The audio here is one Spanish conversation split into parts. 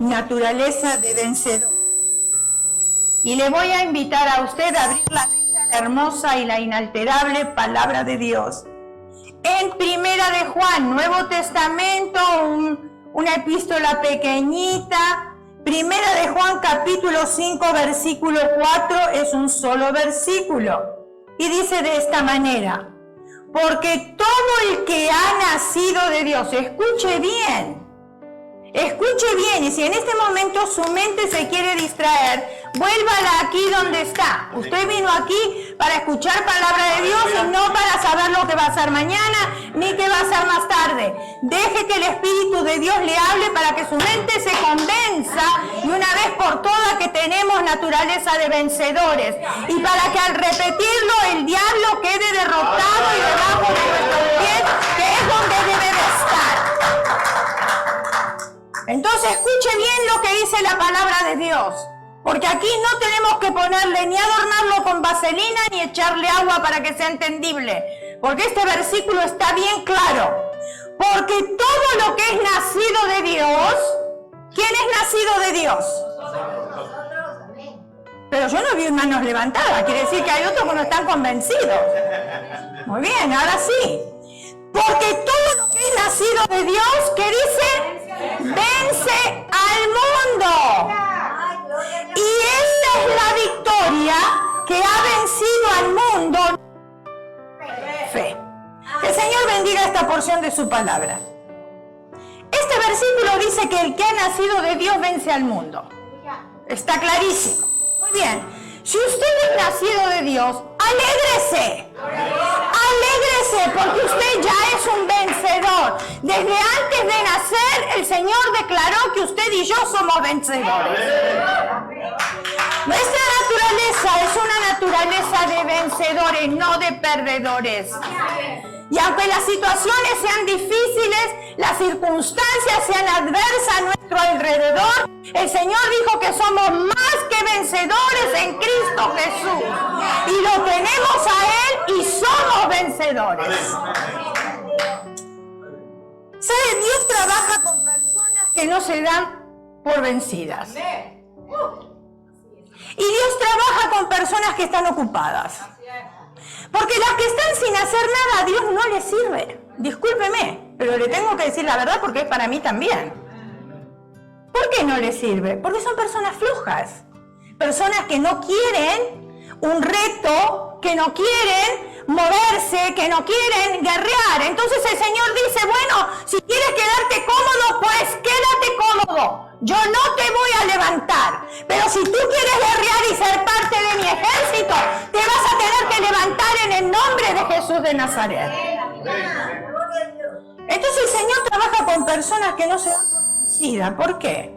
naturaleza de vencedor. Y le voy a invitar a usted a abrir la hermosa y la inalterable palabra de Dios. En Primera de Juan, Nuevo Testamento, una epístola pequeñita. Primera de Juan, capítulo 5, versículo 4, es un solo versículo. Y dice de esta manera: porque todo el que ha nacido de Dios, escuche bien, y si en este momento su mente se quiere distraer, vuélvala aquí donde está. Usted vino aquí para escuchar palabra de Dios y no para saber lo que va a hacer mañana, ni qué va a hacer más tarde. Deje que el Espíritu de Dios le hable para que su mente se convenza y una vez por todas que tenemos naturaleza de vencedores. Y para que al repetirlo el diablo quede derrotado y debajo de nuestros pies, que es donde debe de estar. Entonces escuche bien lo que dice la palabra de Dios, porque aquí no tenemos que ponerle ni adornarlo con vaselina ni echarle agua para que sea entendible, porque este versículo está bien claro. Porque todo lo que es nacido de Dios, ¿quién es nacido de Dios? Pero yo no vi manos levantadas, quiere decir que hay otros que no están convencidos. Muy bien, ahora sí. Porque todo lo que es nacido de Dios, ¿qué dice? Vence al mundo. Y esta es la victoria que ha vencido al mundo. Fe. Que el Señor bendiga esta porción de su palabra. Este versículo dice que el que ha nacido de Dios vence al mundo. Está clarísimo. Muy bien. Si usted es nacido de Dios, alégrese. Alégrese porque usted ya es un vencedor. Desde antes de nacer, el Señor declaró que usted y yo somos vencedores. Nuestra naturaleza es una naturaleza de vencedores, no de perdedores. Y aunque las situaciones sean difíciles, las circunstancias sean adversas a nuestro alrededor, el Señor dijo que somos más que vencedores en Cristo Jesús. Y lo tenemos a Él y somos vencedores. ¿Sabe? Dios trabaja con personas que no se dan por vencidas. Y Dios trabaja con personas que están ocupadas. Porque las que están sin hacer nada a Dios no les sirve. Discúlpeme, pero le tengo que decir la verdad porque es para mí también. ¿Por qué no les sirve? Porque son personas flojas. Personas que no quieren un reto, que no quieren moverse, que no quieren guerrear. Entonces el Señor dice, bueno, si quieres quedarte cómodo, pues quédate cómodo. Yo no te voy a levantar. Pero si tú quieres guerrear y ser parte de mi ejército, te vas a tener que levantar en el nombre de Jesús de Nazaret. Entonces el Señor trabaja con personas que no se dan por vencidas. ¿Por qué?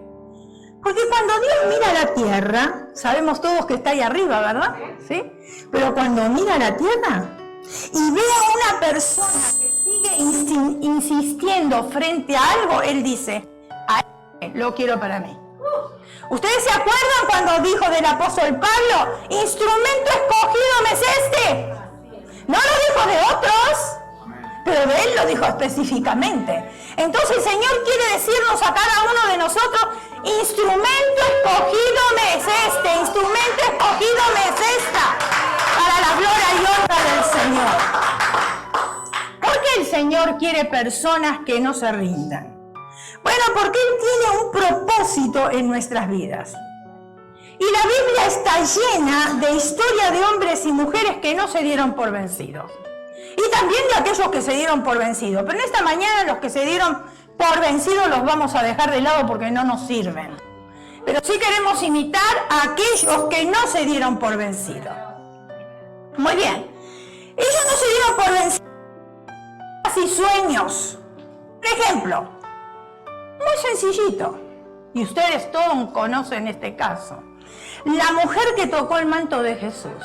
Porque cuando Dios mira la tierra, sabemos todos que está ahí arriba, ¿verdad? ¿Sí? Pero cuando mira la tierra y ve a una persona que sigue insistiendo frente a algo, Él dice, lo quiero para mí. ¿Ustedes se acuerdan cuando dijo del apóstol Pablo, instrumento escogido me es este? No lo dijo de otros, pero de él lo dijo específicamente. Entonces el Señor quiere decirnos a cada uno de nosotros, instrumento escogido me es este, instrumento escogido me es esta, para la gloria y honra del Señor. ¿Por qué el Señor quiere personas que no se rindan? Bueno, porque Él tiene un propósito en nuestras vidas. Y la Biblia está llena de historias de hombres y mujeres que no se dieron por vencidos. Y también de aquellos que se dieron por vencidos. Pero en esta mañana los que se dieron por vencidos los vamos a dejar de lado porque no nos sirven. Pero sí queremos imitar a aquellos que no se dieron por vencidos. Muy bien. Ellos no se dieron por vencidos. Así sueños. Por ejemplo, muy sencillito, y ustedes todos conocen este caso, la mujer que tocó el manto de Jesús.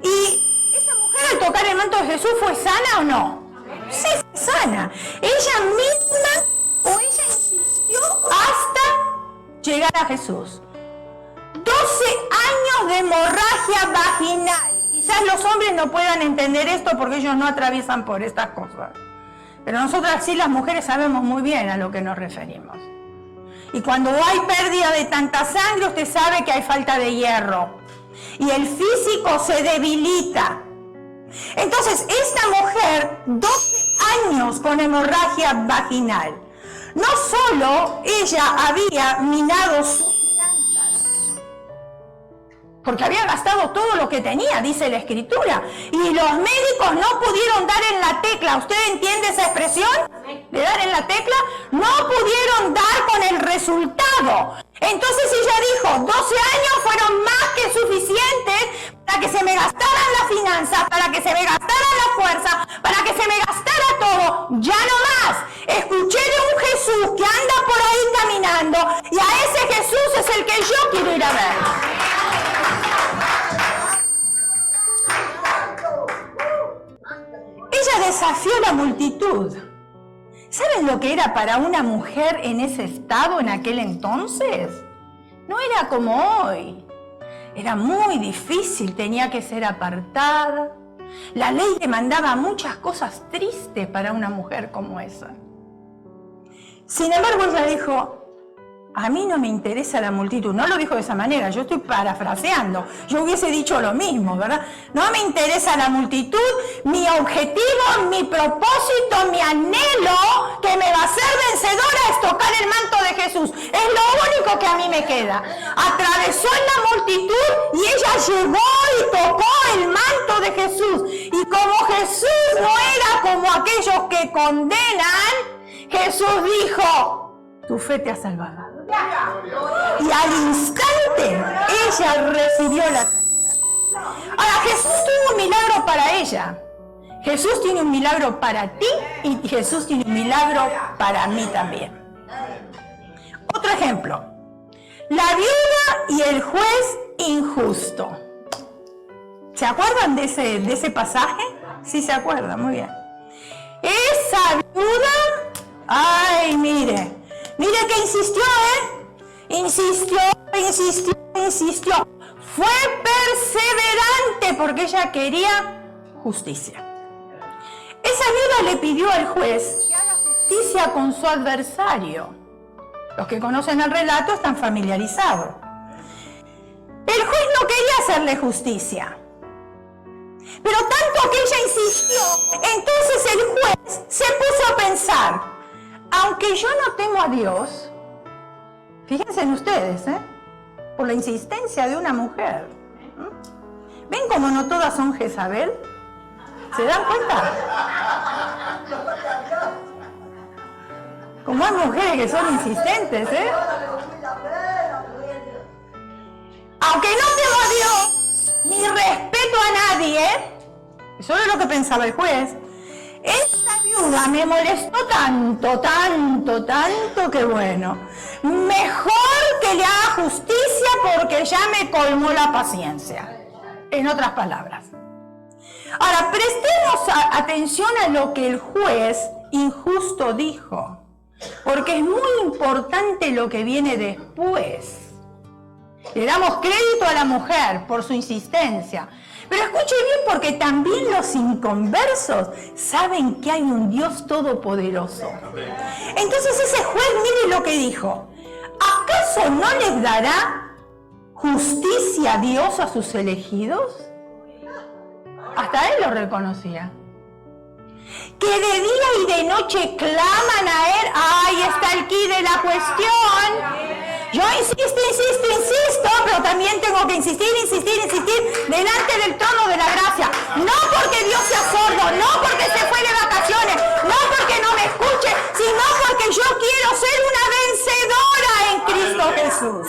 ¿Y esa mujer al tocar el manto de Jesús fue sana o no? Sí, fue sana. Ella misma insistió hasta llegar a Jesús. 12 años de hemorragia vaginal. Quizás los hombres no puedan entender esto porque ellos no atraviesan por estas cosas. Pero nosotras sí, las mujeres, sabemos muy bien a lo que nos referimos. Y cuando hay pérdida de tanta sangre, usted sabe que hay falta de hierro. Y el físico se debilita. Entonces, esta mujer, 12 años con hemorragia vaginal. No solo ella había minado sus finanzas, porque había gastado todo lo que tenía, dice la Escritura. Y los médicos no pudieron dar en la tecla. ¿Usted entiende esa expresión? De dar en la tecla. No pudieron dar con el resultado. Entonces ella dijo, 12 años fueron más que suficientes para que se me gastaran las finanzas, para que se me gastara la fuerza, para que se me gastara todo. Ya no más. Escuché de un Jesús que anda por ahí caminando y a ese Jesús es el que yo quiero ir a ver. Ella desafió la multitud. ¿Saben lo que era para una mujer en ese estado en aquel entonces? No era como hoy. Era muy difícil, tenía que ser apartada. La ley demandaba muchas cosas tristes para una mujer como esa. Sin embargo, ella dijo, a mí no me interesa la multitud. No lo dijo de esa manera, yo estoy parafraseando. Yo hubiese dicho lo mismo, ¿verdad? No me interesa la multitud. Mi objetivo, mi propósito, mi anhelo que me va a hacer vencedora es tocar el manto de Jesús. Es lo único que a mí me queda. Atravesó en la multitud y ella llegó y tocó el manto de Jesús. Y como Jesús no era como aquellos que condenan, Jesús dijo, tu fe te ha salvado. Y al instante ella recibió la sanidad. Ahora Jesús tuvo un milagro para ella. Jesús tiene un milagro para ti y Jesús tiene un milagro para mí también. Otro ejemplo. La viuda y el juez injusto. ¿Se acuerdan de ese pasaje? Sí, se acuerdan, muy bien. Esa viuda, ay, mire que insistió, insistió. Fue perseverante porque ella quería justicia. Esa viuda le pidió al juez que haga justicia con su adversario. Los que conocen el relato están familiarizados. El juez no quería hacerle justicia. Pero tanto que ella insistió, entonces el juez se puso a pensar, aunque yo no temo a Dios, fíjense en ustedes, por la insistencia de una mujer. ¿Ven cómo no todas son Jezabel? ¿Se dan cuenta? Como hay mujeres que son insistentes, Aunque no temo a Dios, ni respeto a nadie, eso es lo que pensaba el juez. Esta viuda me molestó tanto que bueno, mejor que le haga justicia porque ya me colmó la paciencia. En otras palabras. Ahora, prestemos atención a lo que el juez injusto dijo, porque es muy importante lo que viene después. Le damos crédito a la mujer por su insistencia. Pero escuche bien porque también los inconversos saben que hay un Dios todopoderoso. Entonces ese juez, mire lo que dijo. ¿Acaso no les dará justicia a Dios a sus elegidos? Hasta él lo reconocía. Que de día y de noche claman a él. Ahí está el quid de la cuestión. Yo insisto, pero también tengo que insistir delante del trono de la gracia. No porque Dios sea sordo, no porque se fue de vacaciones, no porque no me escuche, sino porque yo quiero ser una vencedora en Cristo Jesús.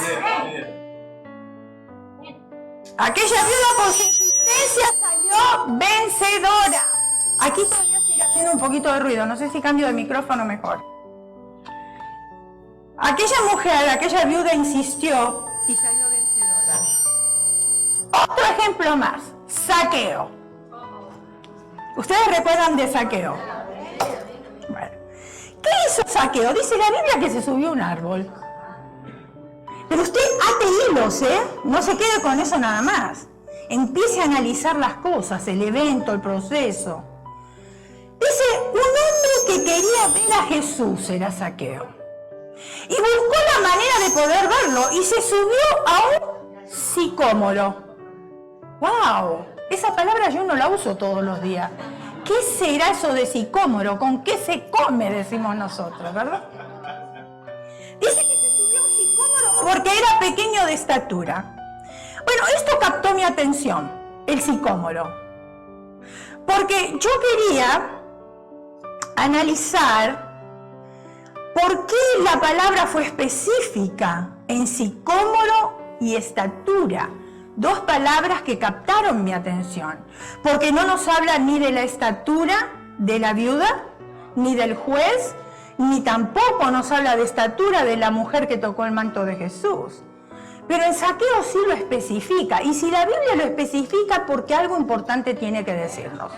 Aquella viuda por su insistencia salió vencedora. Aquí todavía sigue haciendo un poquito de ruido, no sé si cambio de micrófono mejor. Aquella mujer, aquella viuda insistió y salió vencedora. Otro ejemplo más, Zaqueo. ¿Ustedes recuerdan de Zaqueo? Bueno, ¿qué hizo Zaqueo? Dice la Biblia que se subió a un árbol. Pero usted ate hilos, no se quede con eso nada más. Empiece a analizar las cosas, el evento, el proceso. Dice, un hombre que quería ver a Jesús era Zaqueo. Y buscó la manera de poder verlo y se subió a un sicómoro. ¡Wow! Esa palabra yo no la uso todos los días. ¿Qué será eso de sicómoro? ¿Con qué se come? Decimos nosotros, ¿verdad? Dice que se subió a un sicómoro porque era pequeño de estatura. Bueno, esto captó mi atención, el sicómoro. Porque yo quería analizar por qué la palabra fue específica en sicómoro y estatura. Dos palabras que captaron mi atención, porque no nos habla ni de la estatura de la viuda, ni del juez, ni tampoco nos habla de estatura de la mujer que tocó el manto de Jesús. Pero en Zaqueo sí lo especifica, y si la Biblia lo especifica, porque algo importante tiene que decirnos.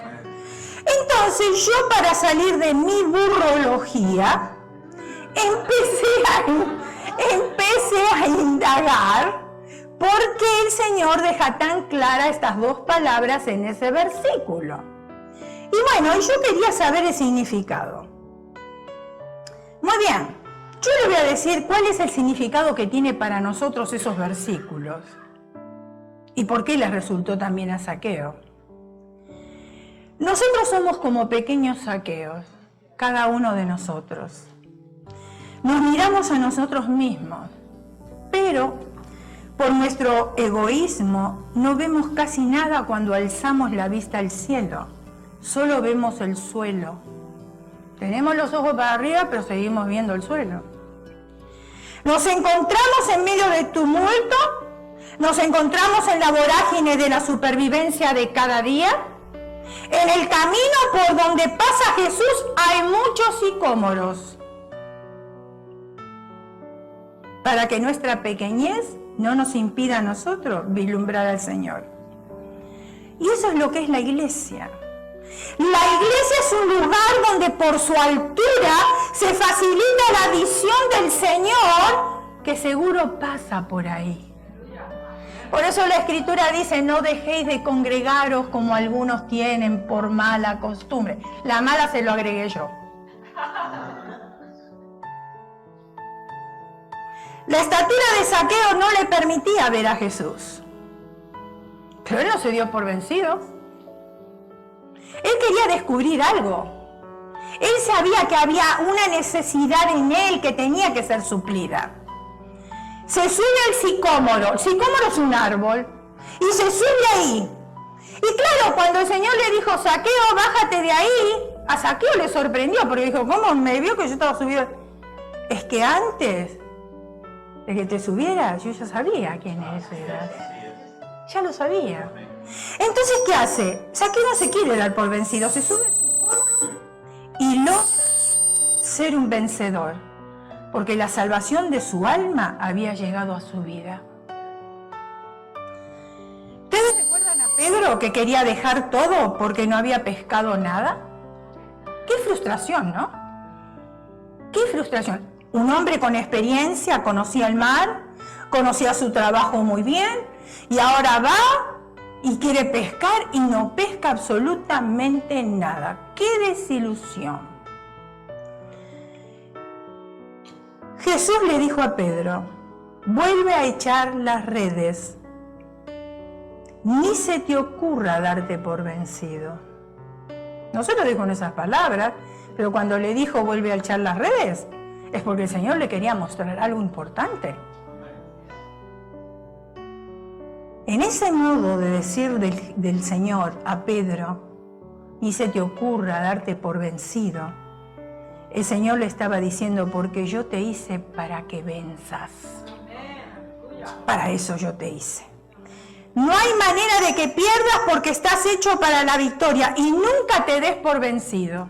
Entonces yo, para salir de mi burrología, empecé a indagar por qué el Señor deja tan clara estas dos palabras en ese versículo. Y bueno, yo quería saber el significado. Muy bien, yo le voy a decir cuál es el significado que tiene para nosotros esos versículos y por qué les resultó también a Zaqueo. Nosotros somos como pequeños Zaqueos, cada uno de nosotros. Nos miramos a nosotros mismos, pero por nuestro egoísmo no vemos casi nada cuando alzamos la vista al cielo. Solo vemos el suelo. Tenemos los ojos para arriba, pero seguimos viendo el suelo. Nos encontramos en medio del tumulto, nos encontramos en la vorágine de la supervivencia de cada día. En el camino por donde pasa Jesús hay muchos sicómoros, para que nuestra pequeñez no nos impida a nosotros vislumbrar al Señor. Y eso es lo que es la iglesia. La iglesia es un lugar donde por su altura se facilita la visión del Señor, que seguro pasa por ahí. Por eso la Escritura dice, no dejéis de congregaros como algunos tienen por mala costumbre. La mala se lo agregué yo. La estatura de Zaqueo no le permitía ver a Jesús. Pero él no se dio por vencido. Él quería descubrir algo. Él sabía que había una necesidad en él que tenía que ser suplida. Se sube al sicómoro. El sicómoro es un árbol. Y se sube ahí. Y claro, cuando el Señor le dijo, Zaqueo, bájate de ahí, a Zaqueo le sorprendió porque dijo, ¿cómo me vio que yo estaba subido? Es que antes de que te subieras, yo ya sabía quién eras. Ya lo sabía. Entonces, ¿qué hace? Zaqueo no se quiere dar por vencido, se sube y logra ser un vencedor, porque la salvación de su alma había llegado a su vida. ¿Ustedes recuerdan a Pedro que quería dejar todo porque no había pescado nada? ¡Qué frustración!, ¿no? ¡Qué frustración! Un hombre con experiencia, conocía el mar, conocía su trabajo muy bien, y ahora va y quiere pescar y no pesca absolutamente nada. ¡Qué desilusión! Jesús le dijo a Pedro, vuelve a echar las redes, ni se te ocurra darte por vencido. No se lo dijo en esas palabras, pero cuando le dijo vuelve a echar las redes, es porque el Señor le quería mostrar algo importante. En ese modo de decir del Señor a Pedro, ni se te ocurra darte por vencido, el Señor le estaba diciendo, porque yo te hice para que venzas. Para eso yo te hice. No hay manera de que pierdas porque estás hecho para la victoria y nunca te des por vencido.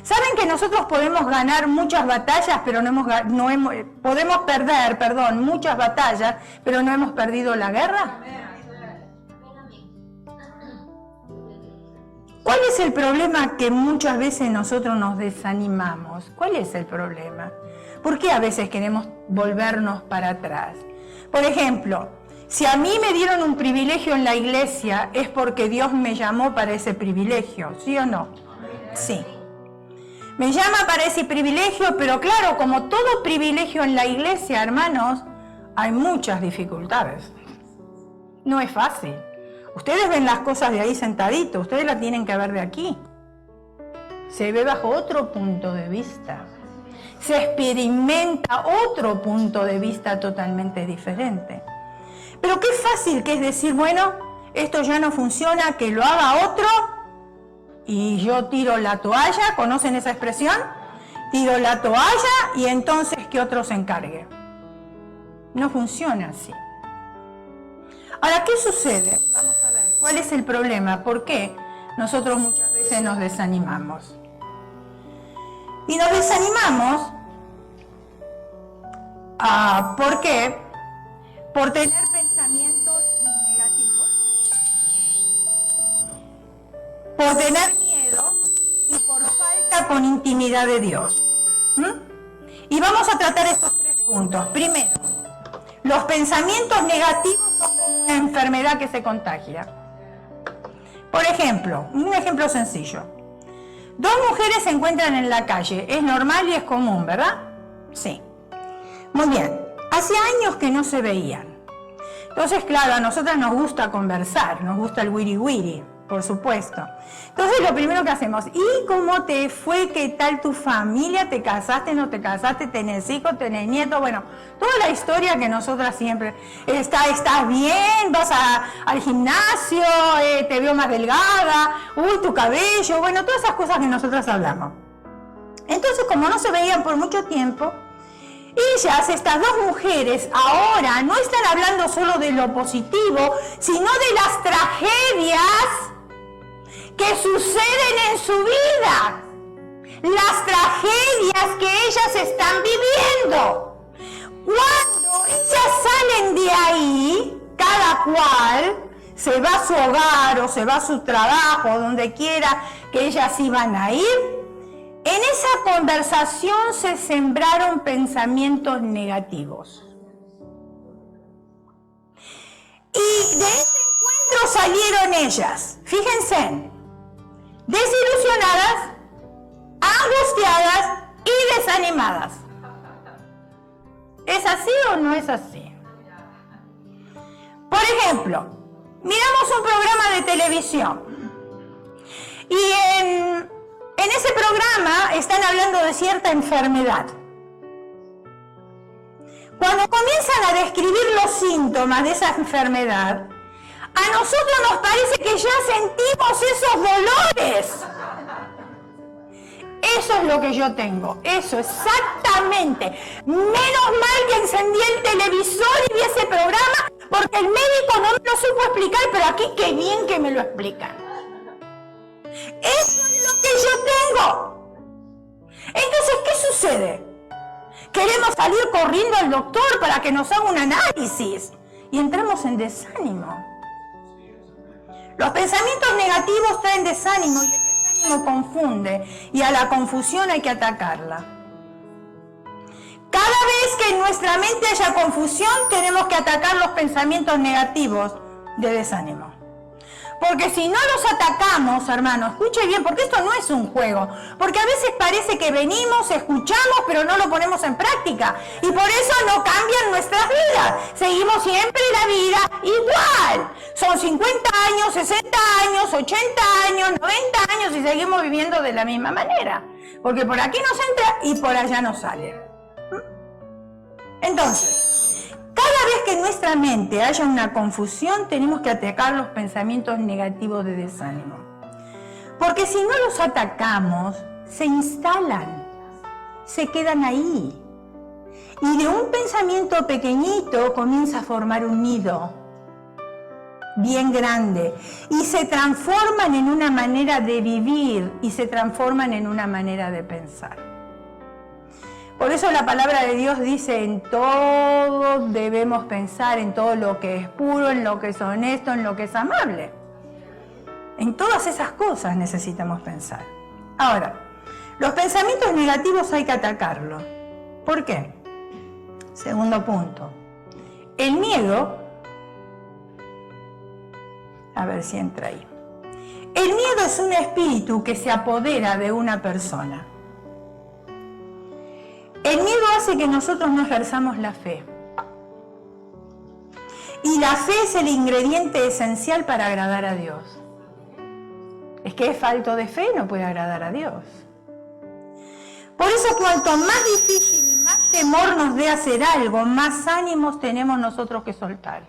¿Saben que nosotros podemos ganar muchas batallas, pero podemos perder muchas batallas, pero no hemos perdido la guerra? ¿Cuál es el problema que muchas veces nosotros nos desanimamos? ¿Cuál es el problema? ¿Por qué a veces queremos volvernos para atrás? Por ejemplo, si a mí me dieron un privilegio en la iglesia, es porque Dios me llamó para ese privilegio, ¿sí o no? Sí. Me llama para ese privilegio, pero claro, como todo privilegio en la iglesia, hermanos, hay muchas dificultades. No es fácil. Ustedes ven las cosas de ahí sentaditos, ustedes las tienen que ver de aquí. Se ve bajo otro punto de vista. Se experimenta otro punto de vista totalmente diferente. Pero qué fácil que es decir, bueno, esto ya no funciona, que lo haga otro y yo tiro la toalla. ¿Conocen esa expresión? Tiro la toalla y entonces que otro se encargue. No funciona así. Ahora, ¿qué sucede? Vamos a ver, ¿cuál es el problema? ¿Por qué nosotros muchas veces nos desanimamos? Y nos desanimamos, ¿por qué? Por tener pensamientos negativos, por tener miedo y por falta con intimidad de Dios. Y vamos a tratar estos 3 puntos. Primero, los pensamientos negativos son como una enfermedad que se contagia. Por ejemplo, un ejemplo sencillo. 2 mujeres se encuentran en la calle. Es normal y es común, ¿verdad? Sí. Muy bien. Hace años que no se veían. Entonces, claro, a nosotras nos gusta conversar, nos gusta el wiri wiri, por supuesto. Entonces, lo primero que hacemos, ¿y cómo te fue? ¿Qué tal tu familia? ¿Te casaste? ¿No te casaste? ¿Tenés hijos? ¿Tenés nietos? Bueno, toda la historia que nosotras siempre, ¿estás bien? ¿Vas al gimnasio? ¿Te veo más delgada? Uy, tu cabello. Bueno, todas esas cosas que nosotras hablamos. Entonces, como no se veían por mucho tiempo, ellas, estas 2 mujeres, ahora no están hablando solo de lo positivo, sino de las tragedias que suceden en su vida. Las tragedias que ellas están viviendo. Cuando ellas salen de ahí, cada cual se va a su hogar o se va a su trabajo, donde quiera que ellas iban a ir, en esa conversación se sembraron pensamientos negativos. Y de ese encuentro salieron ellas, fíjense, desilusionadas, angustiadas y desanimadas. ¿Es así o no es así? Por ejemplo, miramos un programa de televisión y en ese programa están hablando de cierta enfermedad. Cuando comienzan a describir los síntomas de esa enfermedad, a nosotros nos parece que ya sentimos esos dolores. Eso es lo que yo tengo, eso exactamente. Menos mal que encendí el televisor y vi ese programa, porque el médico no me lo supo explicar, pero aquí qué bien que me lo explican. Eso es lo que yo tengo. Entonces, ¿qué sucede? Queremos salir corriendo al doctor para que nos haga un análisis y entramos en desánimo. Los pensamientos negativos traen desánimo y el desánimo confunde, y a la confusión hay que atacarla. Cada vez que en nuestra mente haya confusión, tenemos que atacar los pensamientos negativos de desánimo. Porque si no los atacamos, hermanos, escuche bien, porque esto no es un juego. Porque a veces parece que venimos, escuchamos, pero no lo ponemos en práctica. Y por eso no cambian nuestras vidas. Seguimos siempre la vida igual. Son 50 años, 60 años, 80 años, 90 años y seguimos viviendo de la misma manera. Porque por aquí nos entra y por allá nos sale. Entonces, cada vez que en nuestra mente haya una confusión, tenemos que atacar los pensamientos negativos de desánimo. Porque si no los atacamos, se instalan, se quedan ahí. Y de un pensamiento pequeñito comienza a formar un nido bien grande. Y se transforman en una manera de vivir y se transforman en una manera de pensar. Por eso la palabra de Dios dice, en todo debemos pensar, en todo lo que es puro, en lo que es honesto, en lo que es amable. En todas esas cosas necesitamos pensar. Ahora, los pensamientos negativos hay que atacarlos. ¿Por qué? Segundo punto. El miedo, a ver si entra ahí. El miedo es un espíritu que se apodera de una persona. hace que nosotros no ejerzamos la fe. Y la fe es el ingrediente esencial para agradar a Dios. Es que es falto de fe, no puede agradar a Dios. Por eso, cuanto más difícil y más temor nos dé hacer algo, más ánimos tenemos nosotros que soltar.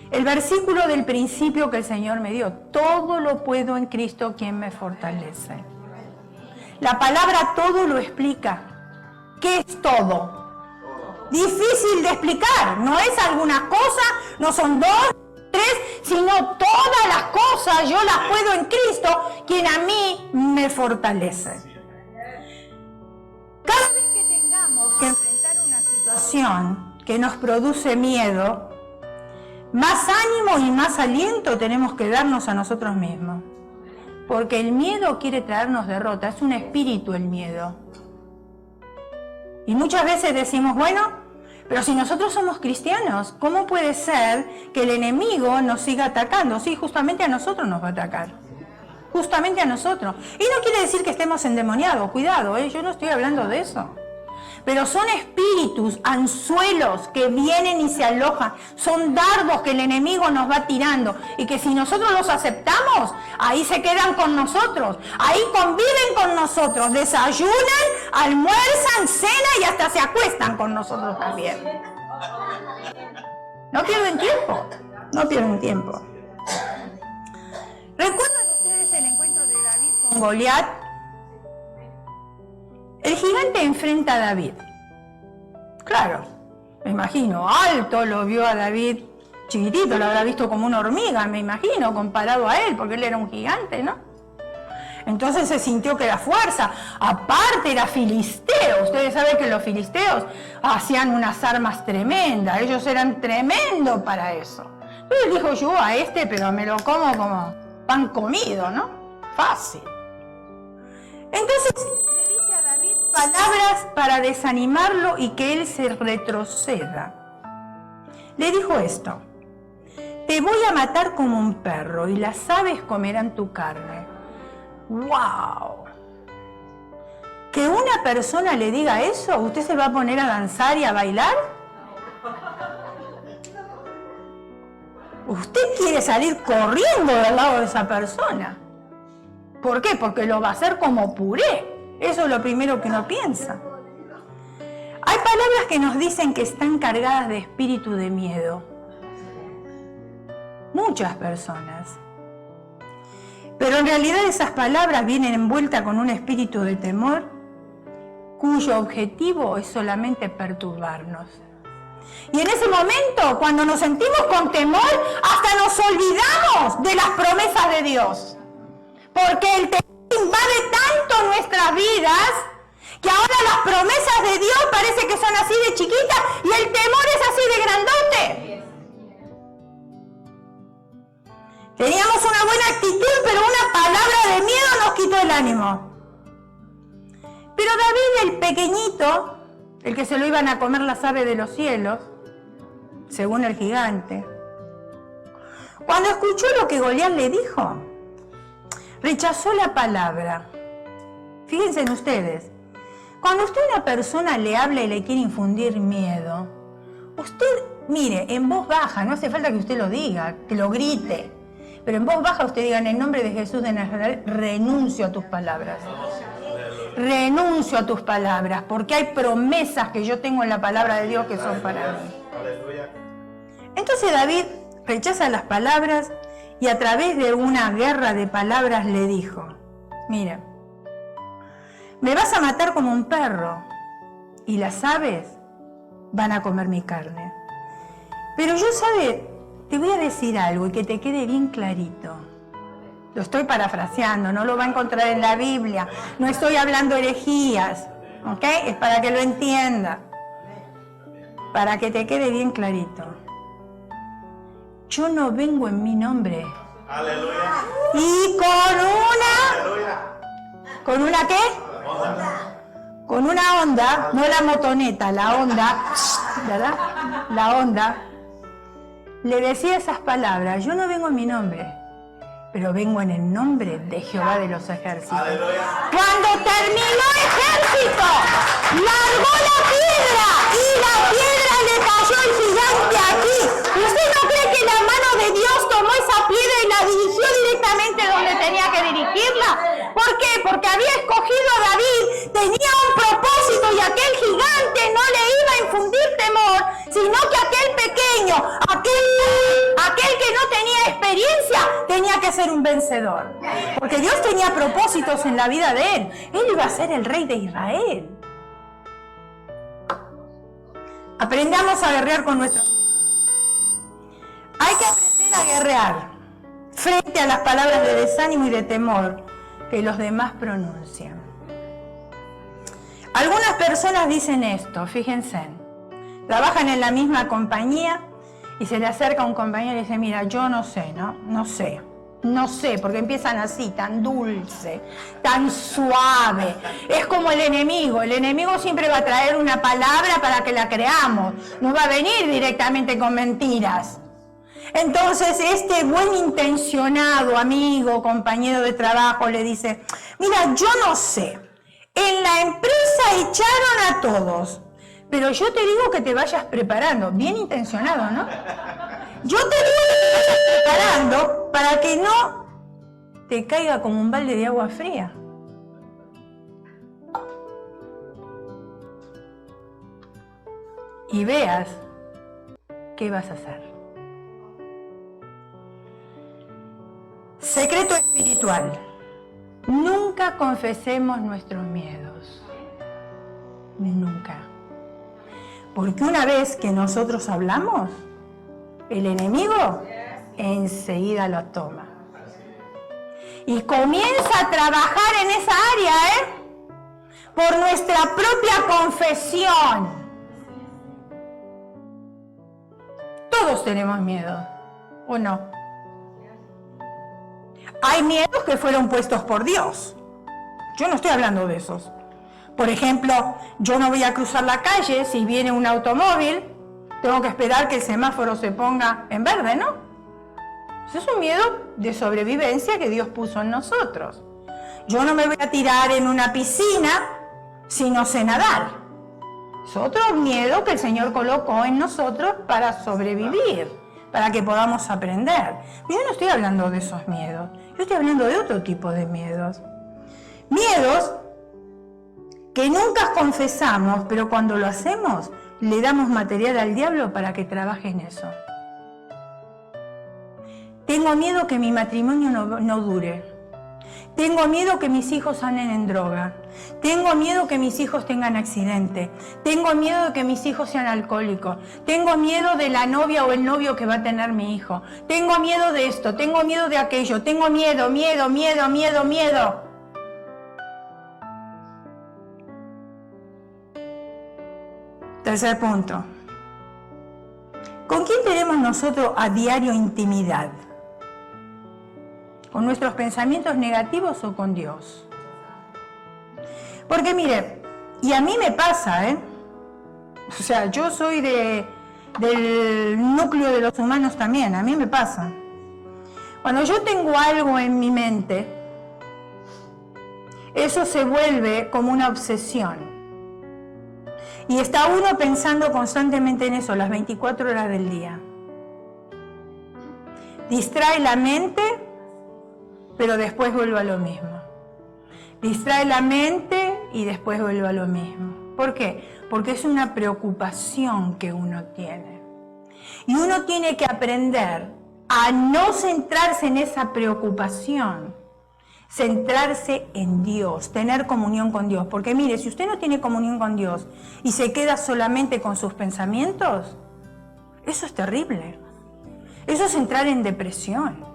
El versículo del principio que el Señor me dio: todo lo puedo en Cristo quien me fortalece. La palabra todo lo explica. ¿Qué es todo? Difícil de explicar, no es algunas cosas, no son 2, 3, sino todas las cosas yo las puedo en Cristo, quien a mí me fortalece. Cada vez que tengamos que enfrentar una situación que nos produce miedo, más ánimo y más aliento tenemos que darnos a nosotros mismos. Porque el miedo quiere traernos derrota, es un espíritu el miedo. Y muchas veces decimos, bueno, pero si nosotros somos cristianos, ¿cómo puede ser que el enemigo nos siga atacando? Sí, justamente a nosotros nos va a atacar. Justamente a nosotros. Y no quiere decir que estemos endemoniados, cuidado, yo no estoy hablando de eso. Pero son espíritus, anzuelos que vienen y se alojan. Son dardos que el enemigo nos va tirando. Y que si nosotros los aceptamos, ahí se quedan con nosotros. Ahí conviven con nosotros. Desayunan, almuerzan, cenan y hasta se acuestan con nosotros también. No pierden tiempo. No pierden tiempo. ¿Recuerdan ustedes el encuentro de David con Goliat? El gigante enfrenta a David. Claro, me imagino, alto, lo vio a David chiquitito, lo habrá visto como una hormiga, me imagino, comparado a él, porque él era un gigante, ¿no? Entonces se sintió que era fuerza. Aparte era filisteo. Ustedes saben que los filisteos hacían unas armas tremendas, ellos eran tremendos para eso. Entonces dijo, yo a este, pero me lo como pan comido, ¿no? Fácil. Entonces le dice a David palabras para desanimarlo y que él se retroceda. Le dijo esto: te voy a matar como un perro y las aves comerán tu carne. ¡Wow! Que una persona le diga eso, ¿usted se va a poner a danzar y a bailar? Usted quiere salir corriendo del lado de esa persona. ¿Por qué? Porque lo va a hacer como puré. Eso es lo primero que uno piensa. Hay palabras que nos dicen que están cargadas de espíritu de miedo. Muchas personas. Pero en realidad esas palabras vienen envueltas con un espíritu de temor, cuyo objetivo es solamente perturbarnos. Y en ese momento, cuando nos sentimos con temor, hasta nos olvidamos de las promesas de Dios. Porque el temor invade tanto nuestras vidas que ahora las promesas de Dios parece que son así de chiquitas y el temor es así de grandote. Teníamos una buena actitud, pero una palabra de miedo nos quitó el ánimo. Pero David, el pequeñito, el que se lo iban a comer las aves de los cielos, según el gigante, cuando escuchó lo que Goliat le dijo, rechazó la palabra. Fíjense en ustedes, cuando usted a una persona le habla y le quiere infundir miedo, usted, mire, en voz baja, no hace falta que usted lo diga, que lo grite, pero en voz baja usted diga, en el nombre de Jesús de Nazaret, renuncio a tus palabras. Renuncio a tus palabras, porque hay promesas que yo tengo en la palabra de Dios que son para mí. Entonces David rechaza las palabras y a través de una guerra de palabras le dijo, mira, me vas a matar como un perro y las aves van a comer mi carne. Pero yo, ¿sabe? Te voy a decir algo y que te quede bien clarito. Lo estoy parafraseando, no lo va a encontrar en la Biblia. No estoy hablando herejías, ¿ok? Es para que lo entienda. Para que te quede bien clarito. Yo no vengo en mi nombre. Aleluya. Y ¿con una qué? Con una onda, no la motoneta, la onda, ¿verdad? La onda. Le decía esas palabras, yo no vengo en mi nombre. pero vengo en el nombre de Jehová de los ejércitos. Cuando terminó ejército, largó la piedra y la piedra le cayó al gigante aquí. ¿Usted no cree que la mano de Dios tomó esa piedra y la dirigió directamente donde tenía que dirigirla? ¿Por qué? Porque había escogido a David, tenía un propósito y aquel gigante no le iba a infundir temor, sino que aquel pequeño, aquel que no tenía experiencia, tenía que ser un vencedor. Porque Dios tenía propósitos en la vida de él. Él iba a ser el rey de Israel. Aprendamos a guerrear con nuestros miedos. Hay que aprender a guerrear frente a las palabras de desánimo y de temor que los demás pronuncian. Algunas personas dicen esto, fíjense, trabajan en la misma compañía y se le acerca un compañero y dice, mira, yo no sé, no sé, porque empiezan así, tan dulce, tan suave. Es como el enemigo siempre va a traer una palabra para que la creamos, no va a venir directamente con mentiras. Entonces este buen intencionado amigo, compañero de trabajo le dice, mira, yo no sé, en la empresa echaron a todos, pero yo te digo que te vayas preparando, bien intencionado, ¿no? Yo te digo que te vayas preparando para que no te caiga como un balde de agua fría. Y veas qué vas a hacer. Secreto espiritual. Nunca confesemos nuestros miedos. Nunca. Porque una vez que nosotros hablamos, el enemigo enseguida lo toma. Y comienza a trabajar en esa área, por nuestra propia confesión. Todos tenemos miedo, ¿o no? Hay miedos que fueron puestos por Dios. Yo no estoy hablando de esos. Por ejemplo, yo no voy a cruzar la calle si viene un automóvil. Tengo que esperar que el semáforo se ponga en verde, ¿no? Eso es un miedo de sobrevivencia que Dios puso en nosotros. Yo no me voy a tirar en una piscina si no sé nadar. Es otro miedo que el Señor colocó en nosotros para sobrevivir, para que podamos aprender. Yo no estoy hablando de esos miedos. Yo estoy hablando de otro tipo de miedos. Miedos que nunca confesamos, pero cuando lo hacemos, le damos material al diablo para que trabaje en eso. Tengo miedo que mi matrimonio no dure. Tengo miedo que mis hijos anden en droga. Tengo miedo que mis hijos tengan accidente. Tengo miedo de que mis hijos sean alcohólicos. Tengo miedo de la novia o el novio que va a tener mi hijo. Tengo miedo de esto, tengo miedo de aquello. Tengo miedo. Tercer punto. ¿Con quién tenemos nosotros a diario intimidad? ¿Con nuestros pensamientos negativos o con Dios? Porque mire, y a mí me pasa, O sea, yo soy del núcleo de los humanos también, a mí me pasa. Cuando yo tengo algo en mi mente, eso se vuelve como una obsesión. Y está uno pensando constantemente en eso, las 24 horas del día. Distrae la mente, pero después vuelve a lo mismo. Distrae la mente y después vuelve a lo mismo. ¿Por qué? Porque es una preocupación que uno tiene. Y uno tiene que aprender a no centrarse en esa preocupación, centrarse en Dios, tener comunión con Dios. Porque mire, si usted no tiene comunión con Dios y se queda solamente con sus pensamientos, eso es terrible. Eso es entrar en depresión.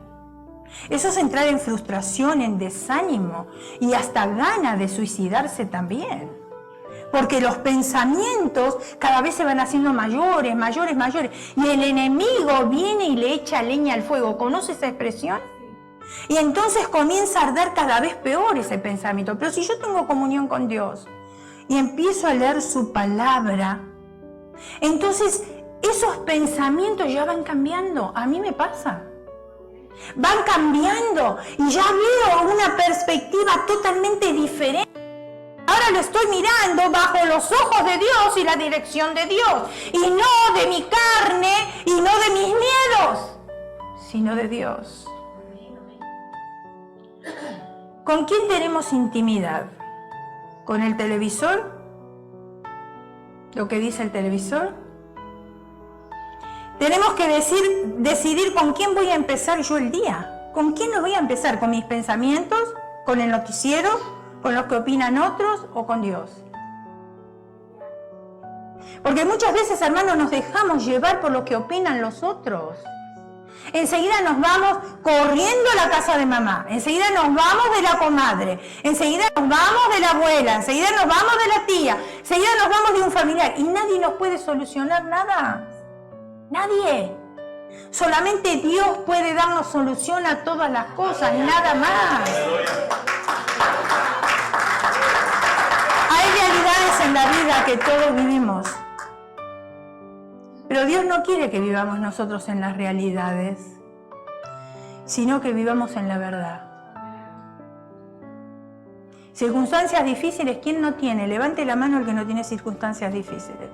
Eso es entrar en frustración, en desánimo y hasta gana de suicidarse también. Porque los pensamientos cada vez se van haciendo mayores. Y el enemigo viene y le echa leña al fuego. ¿Conoce esa expresión? Y entonces comienza a arder cada vez peor ese pensamiento. Pero si yo tengo comunión con Dios y empiezo a leer su palabra, entonces esos pensamientos ya van cambiando. A mí me pasa. van cambiando y ya veo una perspectiva totalmente diferente. Ahora lo estoy mirando bajo los ojos de Dios y la dirección de Dios, y no de mi carne y no de mis miedos, sino de Dios. ¿Con quién tenemos intimidad? ¿Con el televisor? ¿Lo que dice el televisor? Tenemos que decidir con quién voy a empezar yo el día. ¿Con quién lo voy a empezar? ¿Con mis pensamientos? ¿Con el noticiero? ¿Con los que opinan otros? ¿O con Dios? Porque muchas veces, hermanos, nos dejamos llevar por lo que opinan los otros. Enseguida nos vamos corriendo a la casa de mamá, enseguida nos vamos de la comadre, enseguida nos vamos de la abuela, enseguida nos vamos de la tía, enseguida nos vamos de un familiar y nadie nos puede solucionar nada. Nadie. Solamente Dios puede darnos solución a todas las cosas, nada más. Hay realidades en la vida que todos vivimos. Pero Dios no quiere que vivamos nosotros en las realidades, sino que vivamos en la verdad. Circunstancias difíciles, ¿quién no tiene? Levante la mano el que no tiene circunstancias difíciles.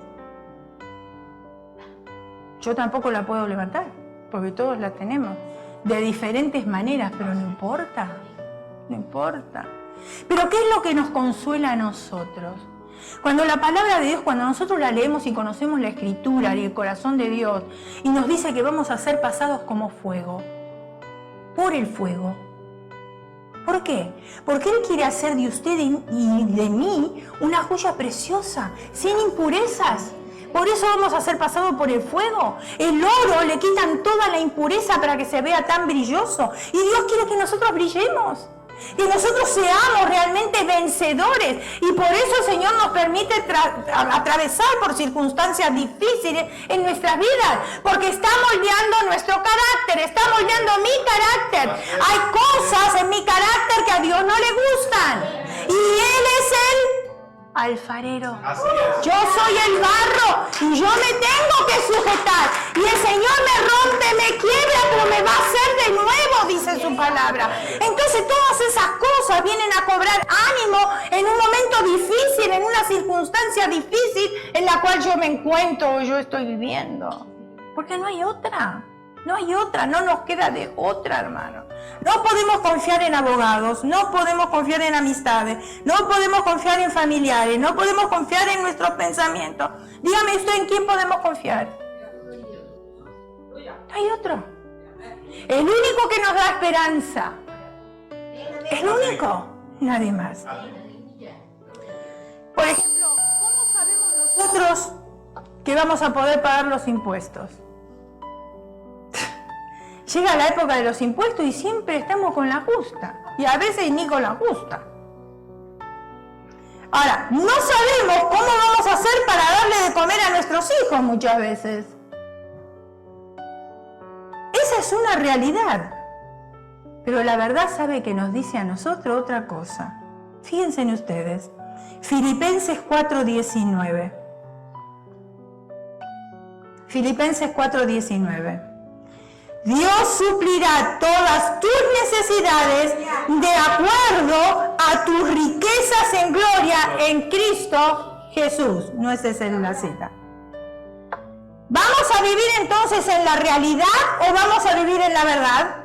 Yo tampoco la puedo levantar, porque todos la tenemos, de diferentes maneras, pero no importa, no importa. Pero ¿qué es lo que nos consuela a nosotros? Cuando la palabra de Dios, cuando nosotros la leemos y conocemos la Escritura y el corazón de Dios, y nos dice que vamos a ser pasados como fuego, por el fuego. ¿Por qué? Porque Él quiere hacer de usted y de mí una joya preciosa, sin impurezas. Por eso vamos a ser pasados por el fuego. El oro le quitan toda la impureza para que se vea tan brilloso. Y Dios quiere que nosotros brillemos. Que nosotros seamos realmente vencedores. Y por eso el Señor nos permite atravesar por circunstancias difíciles en nuestras vidas. Porque está moldeando nuestro carácter, está moldeando mi carácter. Hay cosas en mi carácter que a Dios no le gustan. Y Él es el alfarero. Yo soy el barro y yo me tengo que sujetar. Y el Señor me rompe, me quiebra, pero me va a hacer de nuevo, dice su palabra. Entonces todas esas cosas vienen a cobrar ánimo en un momento difícil, en una circunstancia difícil en la cual yo me encuentro o yo estoy viviendo. Porque no hay otra. No hay otra, no nos queda de otra, hermano. No podemos confiar en abogados, no podemos confiar en amistades, no podemos confiar en familiares, no podemos confiar en nuestros pensamientos. Dígame usted, ¿en quién podemos confiar? No hay otro. El único que nos da esperanza. El único. Nadie más. Por ejemplo, ¿cómo sabemos nosotros que vamos a poder pagar los impuestos? Llega la época de los impuestos y siempre estamos con la justa. Y a veces ni con la justa. Ahora, no sabemos cómo vamos a hacer para darle de comer a nuestros hijos muchas veces. Esa es una realidad. Pero la verdad sabe que nos dice a nosotros otra cosa. Fíjense en ustedes. Filipenses 4:19. Filipenses 4:19. Dios suplirá todas tus necesidades de acuerdo a tus riquezas en gloria en Cristo Jesús. No es esa la cita. ¿Vamos a vivir entonces en la realidad o vamos a vivir en la verdad?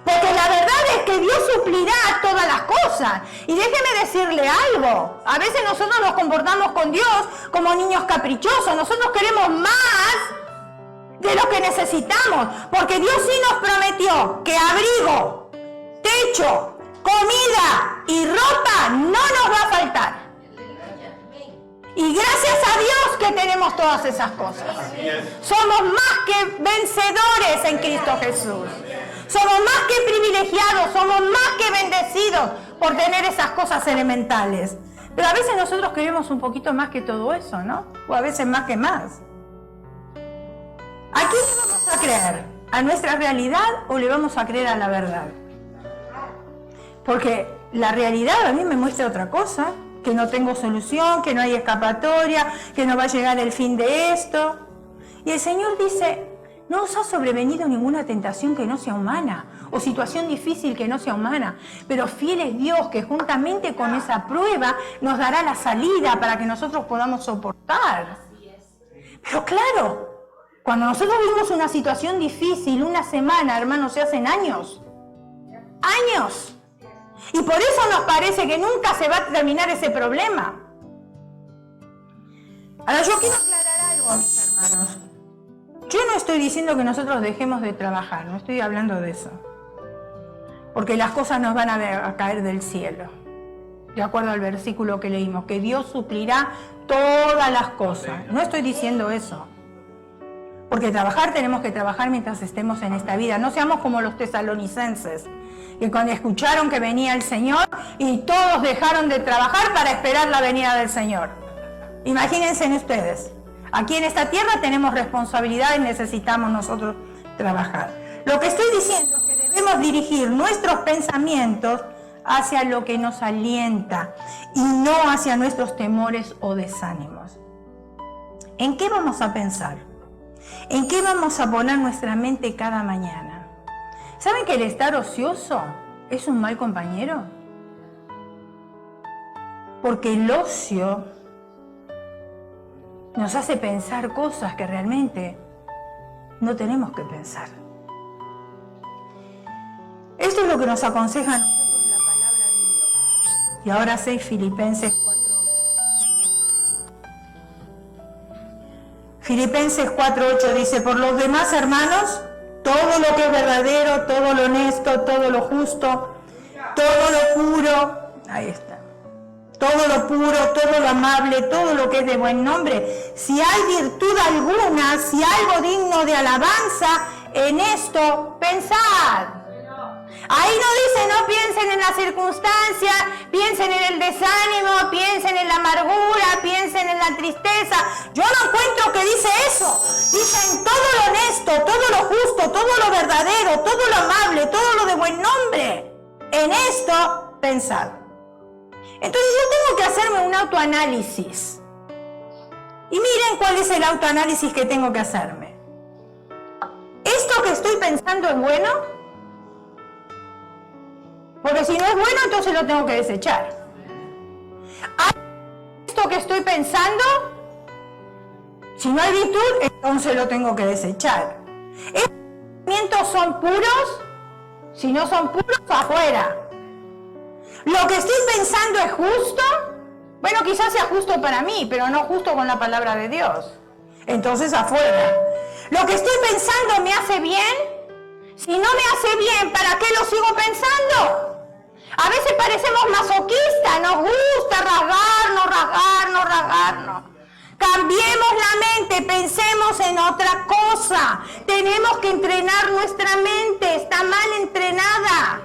Porque la verdad es que Dios suplirá todas las cosas. Y déjeme decirle algo. A veces nosotros nos comportamos con Dios como niños caprichosos. Nosotros queremos más de lo que necesitamos, porque Dios sí nos prometió que abrigo, techo, comida y ropa no nos va a faltar. Y gracias a Dios que tenemos todas esas cosas. Somos más que vencedores en Cristo Jesús. Somos más que privilegiados, somos más que bendecidos por tener esas cosas elementales. Pero a veces nosotros queremos un poquito más que todo eso, ¿no? O a veces más que más. ¿A quién le vamos a creer? ¿A nuestra realidad o le vamos a creer a la verdad? Porque la realidad a mí me muestra otra cosa, que no tengo solución, que no hay escapatoria, que no va a llegar el fin de esto. Y el Señor dice, No os ha sobrevenido ninguna tentación que no sea humana, o situación difícil que no sea humana, pero fiel es Dios que juntamente con esa prueba nos dará la salida para que nosotros podamos soportar. Pero claro, cuando nosotros vivimos una situación difícil, una semana, hermanos, se hacen años. ¡Años! Y por eso nos parece que nunca se va a terminar ese problema. Ahora yo quiero aclarar algo, mis hermanos. Yo no estoy diciendo que nosotros dejemos de trabajar, no estoy hablando de eso. Porque las cosas nos van a caer del cielo. De acuerdo al versículo que leímos, que Dios suplirá todas las cosas. No estoy diciendo eso. Porque trabajar tenemos que trabajar mientras estemos en esta vida. No seamos como los tesalonicenses, que cuando escucharon que venía el Señor y todos dejaron de trabajar para esperar la venida del Señor. Imagínense en ustedes. Aquí en esta tierra tenemos responsabilidades, necesitamos nosotros trabajar. Lo que estoy diciendo es que debemos dirigir nuestros pensamientos hacia lo que nos alienta y no hacia nuestros temores o desánimos. ¿En qué vamos a pensar? ¿En qué vamos a poner nuestra mente cada mañana? ¿Saben que el estar ocioso es un mal compañero? Porque el ocio nos hace pensar cosas que realmente no tenemos que pensar. Esto es lo que nos aconseja a nosotros la palabra de Dios. Y ahora 6 Filipenses 4:8. Filipenses 4:8 dice: por los demás, hermanos, todo lo que es verdadero, todo lo honesto, todo lo justo, todo lo puro, ahí está. Todo lo puro, todo lo amable, todo lo que es de buen nombre. Si hay virtud alguna, si algo digno de alabanza, en esto pensad. Ahí no dice no piensen en la circunstancia, piensen en el desánimo, piensen en la amargura, piensen en la tristeza. Yo no encuentro que dice eso. Dice en todo lo honesto, todo lo justo, todo lo verdadero, todo lo amable, todo lo de buen nombre. En esto pensad. Entonces yo tengo que hacerme un autoanálisis. Y miren cuál es el autoanálisis que tengo que hacerme. ¿Esto que estoy pensando es bueno? Porque si no es bueno, entonces lo tengo que desechar. ¿Esto que estoy pensando? Si no hay virtud, entonces lo tengo que desechar. ¿Estos pensamientos son puros? Si no son puros, afuera. ¿Lo que estoy pensando es justo? Bueno, quizás sea justo para mí, pero no justo con la palabra de Dios. Entonces, afuera. ¿Lo que estoy pensando me hace bien? Si no me hace bien, ¿para qué lo sigo pensando? A veces parecemos masoquistas, nos gusta rasgarnos. Cambiemos la mente, pensemos en otra cosa. Tenemos que entrenar nuestra mente, está mal entrenada.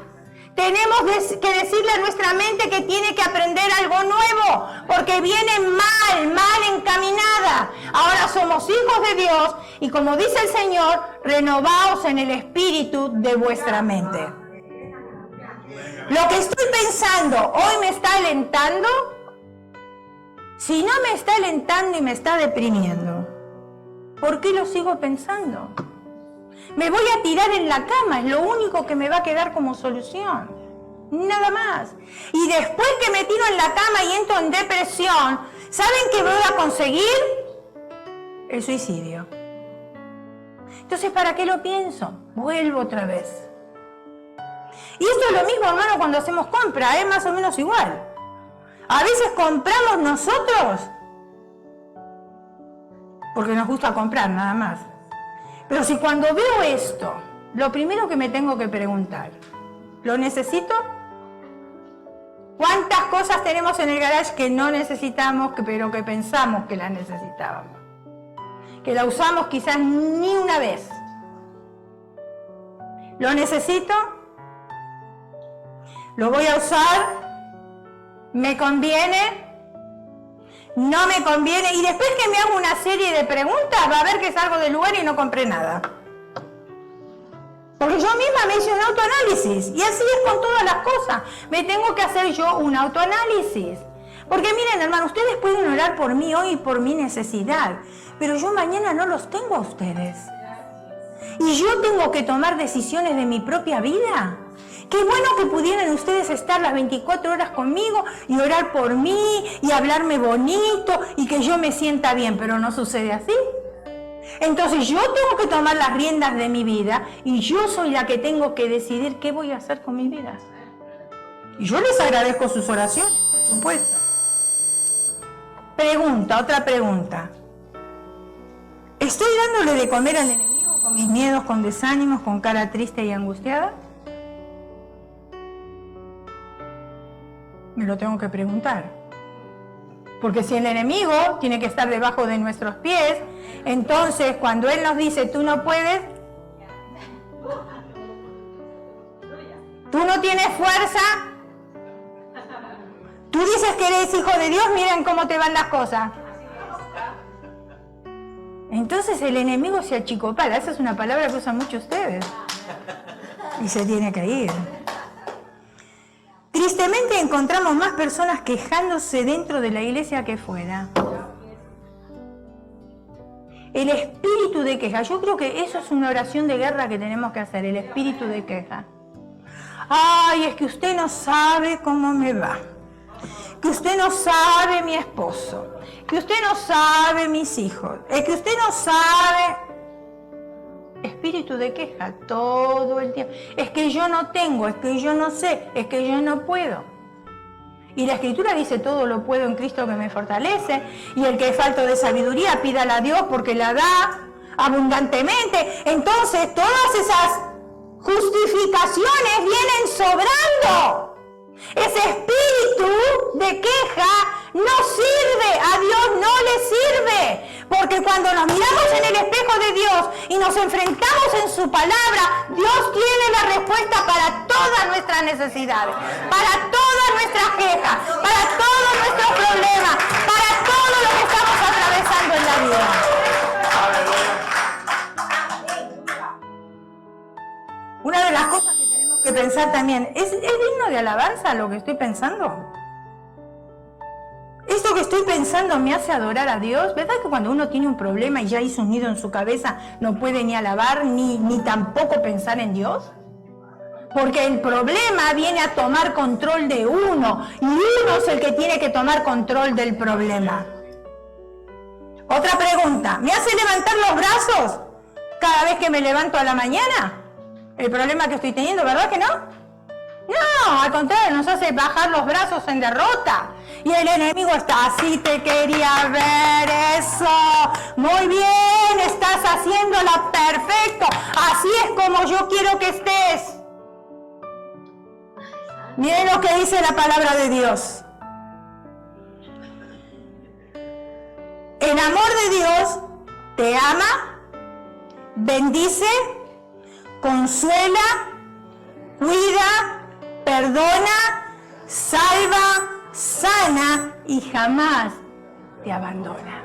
Tenemos que decirle a nuestra mente que tiene que aprender algo nuevo, porque viene mal encaminada. Ahora somos hijos de Dios y como dice el Señor, renovaos en el espíritu de vuestra mente. Lo que estoy pensando hoy me está alentando. Si no me está alentando y me está deprimiendo, ¿por qué lo sigo pensando? Me voy a tirar en la cama, es lo único que me va a quedar como solución. Nada más. Y después que me tiro en la cama y entro en depresión, ¿saben qué voy a conseguir? El suicidio. Entonces, ¿para qué lo pienso? Vuelvo otra vez. Y esto es lo mismo, hermano, cuando hacemos compra, es más o menos igual. A veces compramos nosotros porque nos gusta comprar, nada más. Pero si cuando veo esto, lo primero que me tengo que preguntar, ¿lo necesito? ¿Cuántas cosas tenemos en el garage que no necesitamos, pero que pensamos que las necesitábamos? Que la usamos quizás ni una vez. ¿Lo necesito? ¿Lo voy a usar? ¿Me conviene? ¿No me conviene? Y después que me hago una serie de preguntas, va a ver que salgo del lugar y no compré nada. Porque yo misma me hice un autoanálisis. Y así es con todas las cosas. Me tengo que hacer yo un autoanálisis. Porque miren, hermano, ustedes pueden orar por mí hoy y por mi necesidad. Pero yo mañana no los tengo a ustedes. ¿Y yo tengo que tomar decisiones de mi propia vida? Qué bueno que pudieran ustedes estar las 24 horas conmigo y orar por mí y hablarme bonito y que yo me sienta bien, pero no sucede así. Entonces yo tengo que tomar las riendas de mi vida y yo soy la que tengo que decidir qué voy a hacer con mi vida. Y yo les agradezco sus oraciones, por supuesto. Otra pregunta. ¿Estoy dándole de comer al enemigo con mis miedos, con desánimos, con cara triste y angustiada? Me lo tengo que preguntar. Porque si el enemigo tiene que estar debajo de nuestros pies, entonces cuando él nos dice, tú no puedes, tú no tienes fuerza, tú dices que eres hijo de Dios, miren cómo te van las cosas. Entonces el enemigo se achicopala, esa es una palabra que usan mucho ustedes. Y se tiene que ir. Tristemente encontramos más personas quejándose dentro de la iglesia que fuera. El espíritu de queja, yo creo que eso es una oración de guerra que tenemos que hacer, el espíritu de queja. Ay, es que usted no sabe cómo me va, que usted no sabe mi esposo, que usted no sabe mis hijos, es que usted no sabe... Espíritu de queja todo el tiempo. Es que yo no tengo, es que yo no sé, es que yo no puedo. Y la Escritura dice, todo lo puedo en Cristo que me fortalece. Y el que es falto de sabiduría, pídala a Dios porque la da abundantemente. Entonces, todas esas justificaciones vienen sobrando. Ese espíritu de queja no sirve, a Dios no le sirve. Porque cuando nos miramos en el espejo de Dios y nos enfrentamos en su palabra, Dios tiene la respuesta para todas nuestras necesidades, para todas nuestras quejas, para todos nuestros problemas, para todo lo que estamos atravesando en la vida. Una de las cosas que tenemos que pensar también, ¿es digno de alabanza lo que estoy pensando? ¿Esto que estoy pensando me hace adorar a Dios? ¿Verdad que cuando uno tiene un problema y ya hizo un nido en su cabeza, no puede ni alabar ni tampoco pensar en Dios? Porque el problema viene a tomar control de uno y uno es el que tiene que tomar control del problema. Otra pregunta, ¿me hace levantar los brazos cada vez que me levanto a la mañana? El problema que estoy teniendo, ¿verdad que no? No, al contrario, nos hace bajar los brazos en derrota. Y el enemigo está, así te quería ver, eso. Muy bien, estás haciéndolo perfecto. Así es como yo quiero que estés. Miren lo que dice la palabra de Dios. El amor de Dios te ama, bendice, consuela, cuida, perdona, salva, sana y jamás te abandona.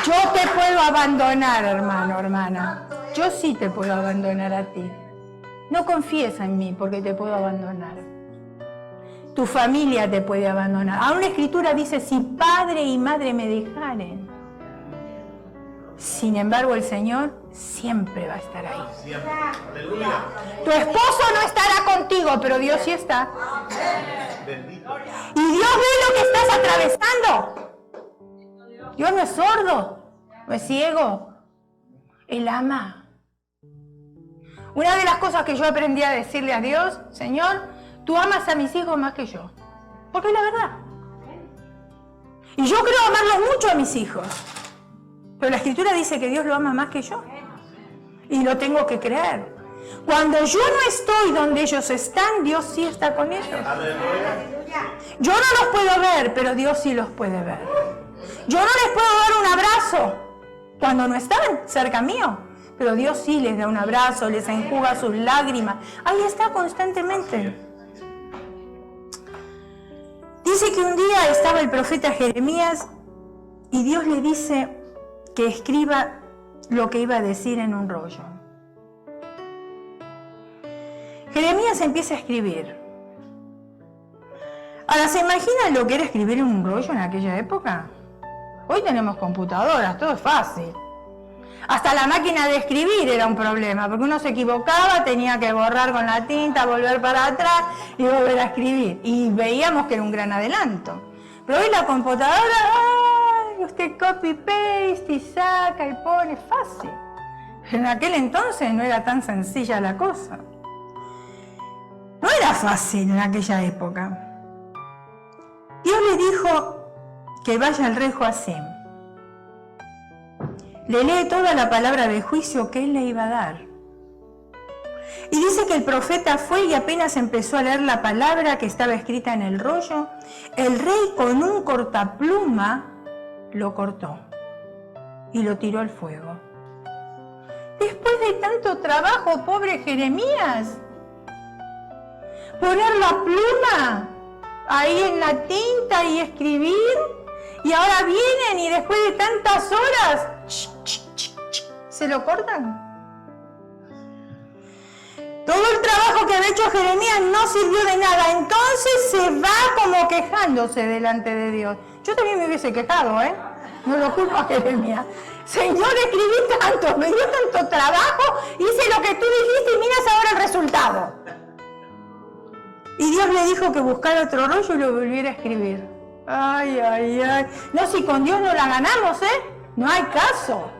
Yo te puedo abandonar, hermano, hermana. Yo sí te puedo abandonar a ti. No confíes en mí porque te puedo abandonar. Tu familia te puede abandonar. Aún la Escritura dice, si padre y madre me dejaren. Sin embargo, el Señor siempre va a estar ahí. Siempre. Aleluya. Tu esposo no estará contigo, pero Dios sí está. Bendito. Y Dios ve lo que estás atravesando. Dios no es sordo, no es ciego. Él ama. Una de las cosas que yo aprendí a decirle a Dios, Señor, tú amas a mis hijos más que yo. Porque es la verdad. Y yo creo amarlos mucho a mis hijos. Pero la Escritura dice que Dios lo ama más que yo. Y lo tengo que creer. Cuando yo no estoy donde ellos están, Dios sí está con ellos. Yo no los puedo ver, pero Dios sí los puede ver. Yo no les puedo dar un abrazo cuando no están cerca mío, pero Dios sí les da un abrazo, les enjuga sus lágrimas. Ahí está constantemente. Dice que un día estaba el profeta Jeremías y Dios le dice que escriba lo que iba a decir en un rollo. Jeremías empieza a escribir. Ahora, ¿se imaginan lo que era escribir en un rollo en aquella época? Hoy tenemos computadoras, todo es fácil. Hasta la máquina de escribir era un problema, porque uno se equivocaba, tenía que borrar con la tinta, volver para atrás y volver a escribir. Y veíamos que era un gran adelanto. Pero hoy la computadora, ¡ay! Usted copy-paste y saca y pone, fácil. En aquel entonces no era tan sencilla la cosa. No era fácil en aquella época. Dios le dijo que vaya al rey Joacim. Le lee toda la palabra de juicio que él le iba a dar. Y dice que el profeta fue y apenas empezó a leer la palabra que estaba escrita en el rollo, el rey con un cortapluma lo cortó y lo tiró al fuego. Después de tanto trabajo, pobre Jeremías, poner la pluma ahí en la tinta y escribir, y ahora vienen y después de tantas horas, se lo cortan. Todo el trabajo que había hecho Jeremías no sirvió de nada, entonces se va como quejándose delante de Dios. Yo también me hubiese quejado, no lo culpo a Jeremías. Señor, escribí tanto, me dio tanto trabajo, hice lo que tú dijiste y miras ahora el resultado. Y Dios le dijo que buscara otro rollo y lo volviera a escribir. Ay, ay, ay. No, si con Dios no la ganamos, no hay caso.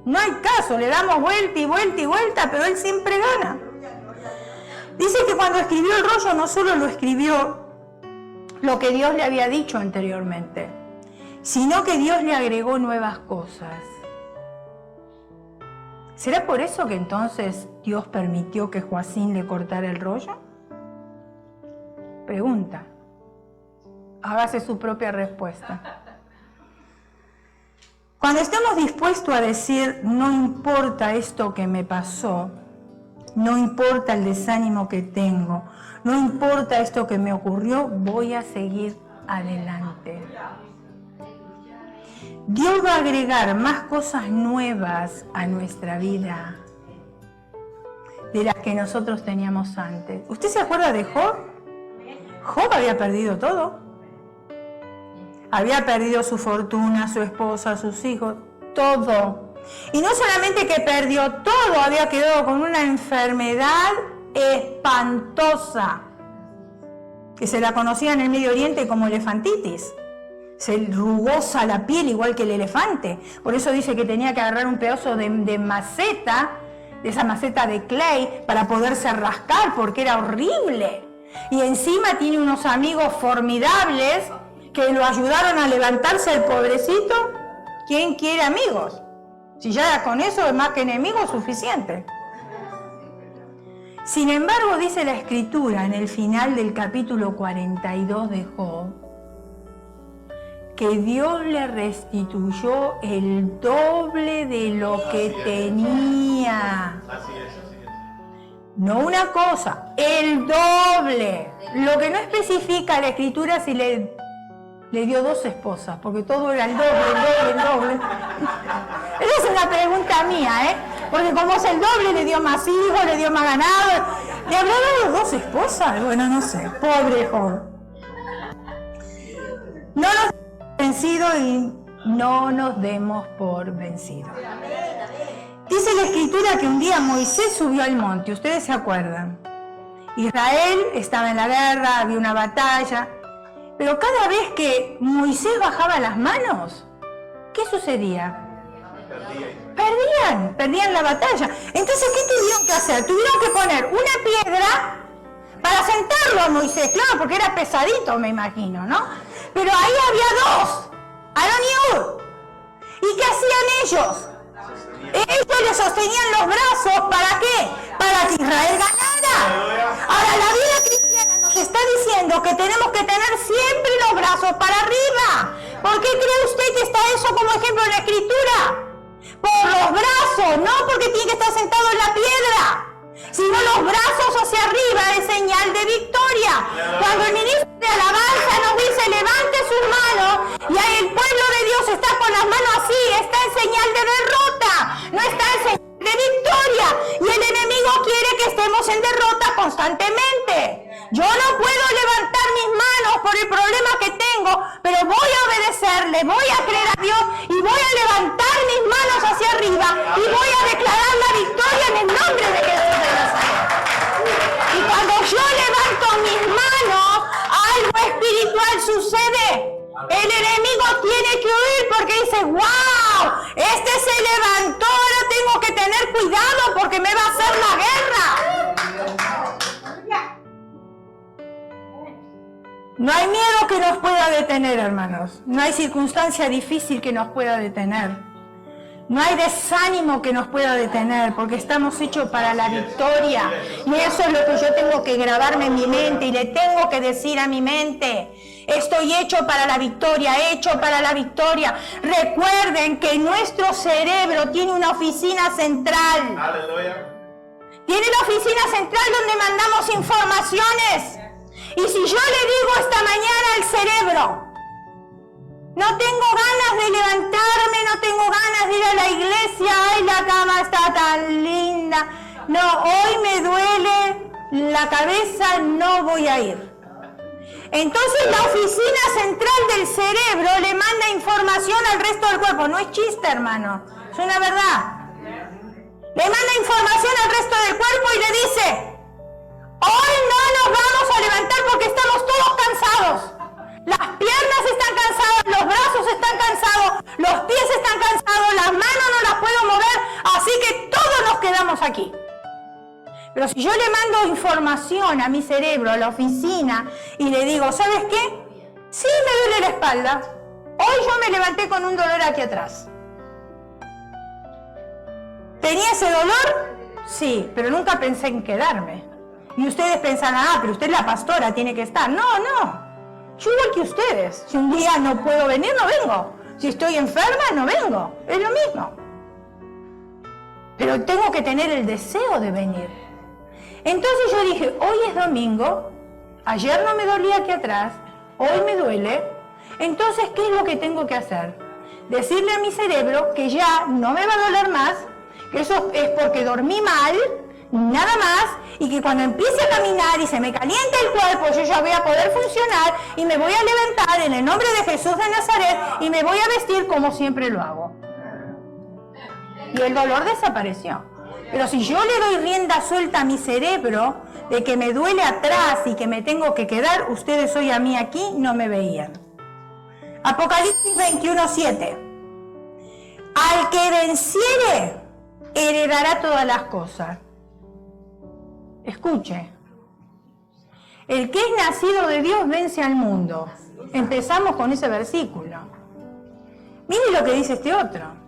No hay caso, le damos vuelta y vuelta y vuelta, pero Él siempre gana. Dice que cuando escribió el rollo no solo lo escribió lo que Dios le había dicho anteriormente, sino que Dios le agregó nuevas cosas. ¿Será por eso que entonces Dios permitió que Joacim le cortara el rollo? Pregunta. Hágase su propia respuesta. Cuando estamos dispuestos a decir, no importa esto que me pasó, no importa el desánimo que tengo, no importa esto que me ocurrió, voy a seguir adelante. Dios va a agregar más cosas nuevas a nuestra vida de las que nosotros teníamos antes. ¿Usted se acuerda de Job? Job había perdido todo. Había perdido su fortuna, su esposa, sus hijos, todo. Y no solamente que perdió todo, había quedado con una enfermedad espantosa, que se la conocía en el Medio Oriente como elefantitis. Se rugosa la piel igual que el elefante. Por eso dice que tenía que agarrar un pedazo de maceta, de esa maceta de clay, para poderse rascar, porque era horrible. Y encima tiene unos amigos formidables que lo ayudaron a levantarse el pobrecito. ¿Quién quiere amigos? Si ya con eso es más que enemigos, suficiente. Sin embargo, dice la Escritura en el final del capítulo 42 de Job, que Dios le restituyó el doble de lo que tenía. Así es. No una cosa, el doble. Lo que no especifica la Escritura si le dio 2 esposas, porque todo era el doble. Esa es una pregunta mía, porque como es el doble, le dio más hijos, le dio más ganado. ¿Le habrá dado 2 esposas? Bueno, no sé. Pobre Job. No nos demos vencido y no nos demos por vencidos. Dice la Escritura que un día Moisés subió al monte, ¿ustedes se acuerdan? Israel estaba en la guerra, había una batalla, pero cada vez que Moisés bajaba las manos, ¿qué sucedía? Perdían la batalla. Entonces, ¿qué tuvieron que hacer? Tuvieron que poner una piedra para sentarlo a Moisés, claro, porque era pesadito, me imagino, ¿no? Pero ahí había 2, Aarón y Hur. ¿Y qué hacían ellos? Ellos le sostenían los brazos, ¿para qué? Para que Israel ganara. Ahora, la vida cristiana nos está diciendo que tenemos que tener siempre los brazos para arriba. ¿Por qué cree usted que está eso como ejemplo en la Escritura? Por los brazos, no porque tiene que estar sentado en la piedra, sino los brazos hacia arriba es señal de victoria. Cuando el ministro de alabanza nos dice levante sus manos y ahí el pueblo de Dios está con las manos así, está en señal de derrota, no está en señal de victoria, y el enemigo quiere que estemos en derrota constantemente. Yo no puedo levantar mis manos por el problema que tengo, pero voy a obedecerle, voy a creer a Dios y voy a levantar mis manos hacia arriba y voy a declarar la victoria en el nombre de Jesús de Nazaret. Y cuando yo levanto mis manos, algo espiritual sucede. El enemigo tiene que huir porque dice, wow, este se levantó, ahora tengo que tener cuidado porque me va a hacer la guerra. No hay miedo que nos pueda detener, hermanos. No hay circunstancia difícil que nos pueda detener. No hay desánimo que nos pueda detener, porque estamos hechos para la victoria. Y eso es lo que yo tengo que grabarme en mi mente y le tengo que decir a mi mente. Estoy hecho para la victoria, hecho para la victoria. Recuerden que nuestro cerebro tiene una oficina central. Aleluya. Tiene la oficina central donde mandamos informaciones. Y si yo le digo esta mañana al cerebro, no tengo ganas de levantarme, no tengo ganas de ir a la iglesia, ay, la cama está tan linda. No, hoy me duele la cabeza, no voy a ir. Entonces la oficina central del cerebro le manda información al resto del cuerpo. No es chiste, hermano, es una verdad. Le manda información al resto del cuerpo y le dice, hoy no nos vamos a levantar porque estamos todos cansados. Las piernas están cansadas, los brazos están cansados, los pies están cansados, las manos no las puedo mover, así que todos nos quedamos aquí. Pero si yo le mando información a mi cerebro, a la oficina, y le digo, ¿sabes qué? Sí, me duele la espalda. Hoy yo me levanté con un dolor aquí atrás. ¿Tenía ese dolor? Sí, pero nunca pensé en quedarme. Y ustedes pensarán, pero usted es la pastora, tiene que estar. No, no. Yo igual que ustedes. Si un día no puedo venir, no vengo. Si estoy enferma, no vengo. Es lo mismo. Pero tengo que tener el deseo de venir. Entonces yo dije, hoy es domingo, ayer no me dolía aquí atrás, hoy me duele. Entonces, ¿qué es lo que tengo que hacer? Decirle a mi cerebro que ya no me va a doler más, que eso es porque dormí mal, nada más, y que cuando empiece a caminar y se me caliente el cuerpo, yo ya voy a poder funcionar y me voy a levantar en el nombre de Jesús de Nazaret y me voy a vestir como siempre lo hago. Y el dolor desapareció. Pero si yo le doy rienda suelta a mi cerebro de que me duele atrás y que me tengo que quedar, ustedes hoy a mí aquí no me veían. Apocalipsis 21:7. Al que venciere, heredará todas las cosas. Escuche. El que es nacido de Dios vence al mundo. Empezamos con ese versículo. Mire lo que dice este otro.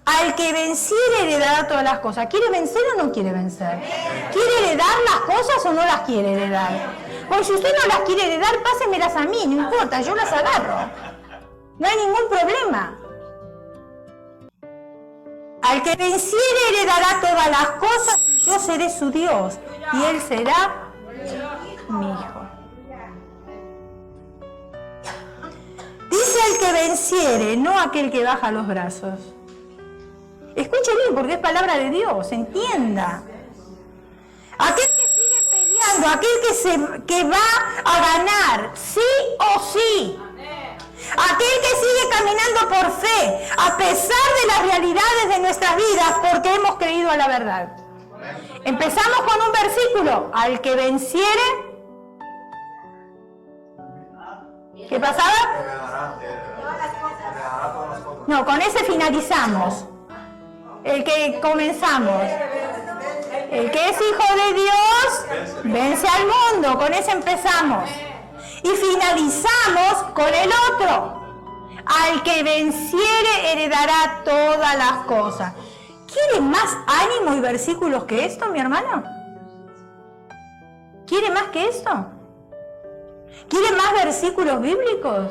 Al que venciere heredará todas las cosas. ¿Quiere vencer o no quiere vencer? ¿Quiere heredar las cosas o no las quiere heredar? Porque si usted no las quiere heredar, pásemelas a mí, no importa, yo las agarro. No hay ningún problema. Al que venciere heredará todas las cosas y yo seré su Dios y él será mi hijo. Dice el que venciere, no aquel que baja los brazos. Escuche bien, porque es palabra de Dios, entienda. Aquel que sigue peleando, aquel que va a ganar, sí o sí. Aquel que sigue caminando por fe, a pesar de las realidades de nuestras vidas, porque hemos creído a la verdad. Empezamos con un versículo, al que venciere. ¿Qué pasaba? No, con ese finalizamos. El que comenzamos. El que es hijo de Dios vence al mundo. Con ese empezamos. Y finalizamos con el otro. Al que venciere heredará todas las cosas. ¿Quiere más ánimo y versículos que esto, mi hermano? ¿Quiere más que esto? ¿Quiere más versículos bíblicos?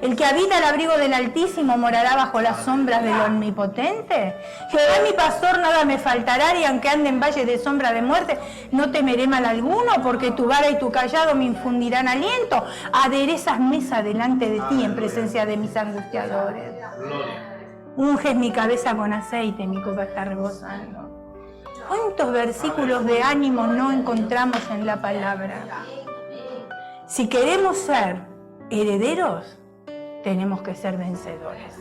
El que habita el abrigo del Altísimo morará bajo las sombras del Omnipotente. Jehová mi pastor, nada me faltará, y aunque ande en valle de sombra de muerte, no temeré mal alguno, porque tu vara y tu callado me infundirán aliento. Aderezas mesa delante de ti en presencia de mis angustiadores. Unges mi cabeza con aceite, mi copa está rebosando. ¿Cuántos versículos de ánimo no encontramos en la palabra? Si queremos ser herederos, tenemos que ser vencedores.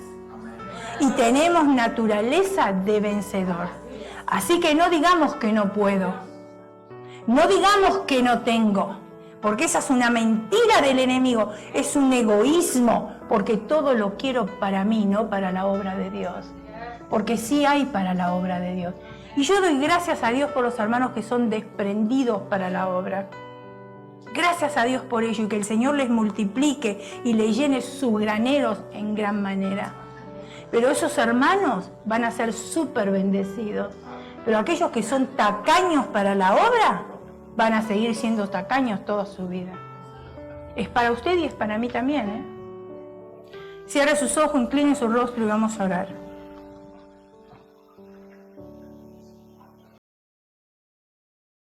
y tenemos naturaleza de vencedor. Así que no digamos que no puedo, no digamos que no tengo, porque esa es una mentira del enemigo, es un egoísmo, porque todo lo quiero para mí, no para la obra de Dios, porque sí hay para la obra de Dios. Y yo doy gracias a Dios por los hermanos que son desprendidos para la obra. Gracias a Dios por ello y que el Señor les multiplique y les llene sus graneros en gran manera. Pero esos hermanos van a ser súper bendecidos. Pero aquellos que son tacaños para la obra van a seguir siendo tacaños toda su vida. Es para usted y es para mí también, ¿eh? Cierre sus ojos, incline su rostro y vamos a orar.